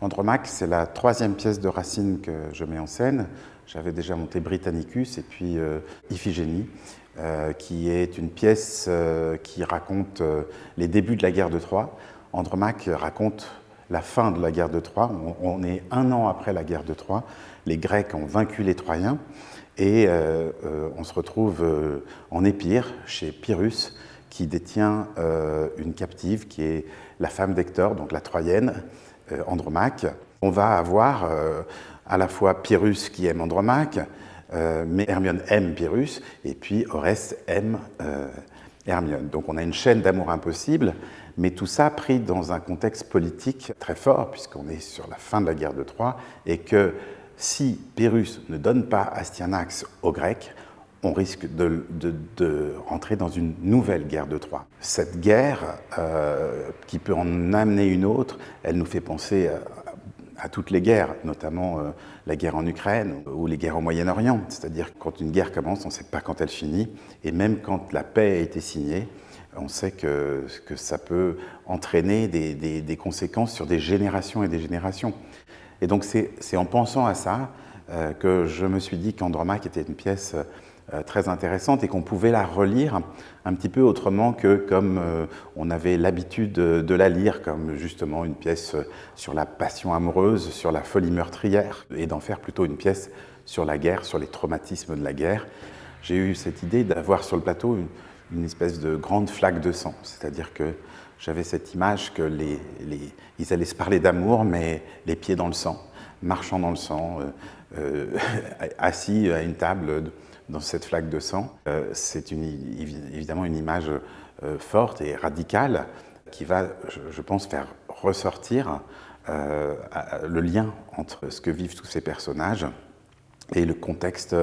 Andromaque, c'est la troisième pièce de Racine que je mets en scène. J'avais déjà monté Britannicus et puis Iphigénie, qui est une pièce qui raconte les débuts de la guerre de Troie. Andromaque raconte la fin de la guerre de Troie. On est 1 an après la guerre de Troie. Les Grecs ont vaincu les Troyens et on se retrouve en Épire, chez Pyrrhus, qui détient une captive qui est la femme d'Hector, donc la Troyenne, Andromaque. On va avoir à la fois Pyrrhus qui aime Andromaque, mais Hermione aime Pyrrhus, et puis Oreste aime Hermione. Donc on a une chaîne d'amour impossible, mais tout ça pris dans un contexte politique très fort, puisqu'on est sur la fin de la guerre de Troie, et que si Pyrrhus ne donne pas Astyanax aux Grecs, on risque de rentrer dans une nouvelle guerre de Troie. Cette guerre, qui peut en amener une autre, elle nous fait penser à toutes les guerres, notamment la guerre en Ukraine ou les guerres au Moyen-Orient. C'est-à-dire que quand une guerre commence, on ne sait pas quand elle finit, et même quand la paix a été signée, on sait que ça peut entraîner des conséquences sur des générations et des générations. Et donc c'est en pensant à ça que je me suis dit qu'Andromaque était une pièce très intéressante et qu'on pouvait la relire un petit peu autrement que comme on avait l'habitude de la lire, comme justement une pièce sur la passion amoureuse, sur la folie meurtrière, et d'en faire plutôt une pièce sur la guerre, sur les traumatismes de la guerre. J'ai eu cette idée d'avoir sur le plateau une espèce de grande flaque de sang, c'est-à-dire que j'avais cette image que ils allaient se parler d'amour, mais les pieds dans le sang, marchant dans le sang, assis à une table dans cette flaque de sang. C'est évidemment une image forte et radicale qui va, je pense, faire ressortir le lien entre ce que vivent tous ces personnages et le contexte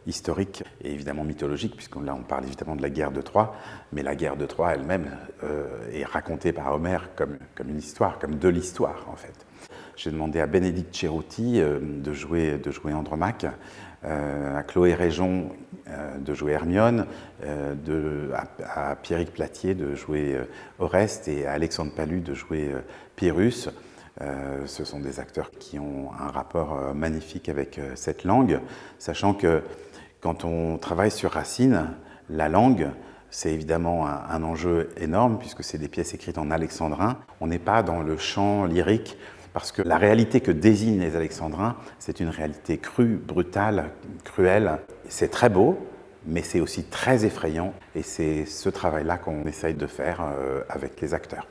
historique et évidemment mythologique, puisque là on parle évidemment de la guerre de Troie, mais la guerre de Troie elle-même est racontée par Homère comme une histoire, comme de l'histoire en fait. J'ai demandé à Bénédicte Cerutti de jouer Andromaque, à Chloé Réjon de jouer Hermione, à Pierrick Platier de jouer Oreste et à Alexandre Palu de jouer Pyrrhus. Ce sont des acteurs qui ont un rapport magnifique avec cette langue, sachant que quand on travaille sur Racine, la langue, c'est évidemment un enjeu énorme puisque c'est des pièces écrites en alexandrin. On n'est pas dans le chant lyrique parce que la réalité que désignent les alexandrins, c'est une réalité crue, brutale, cruelle. C'est très beau, mais c'est aussi très effrayant et c'est ce travail-là qu'on essaye de faire avec les acteurs.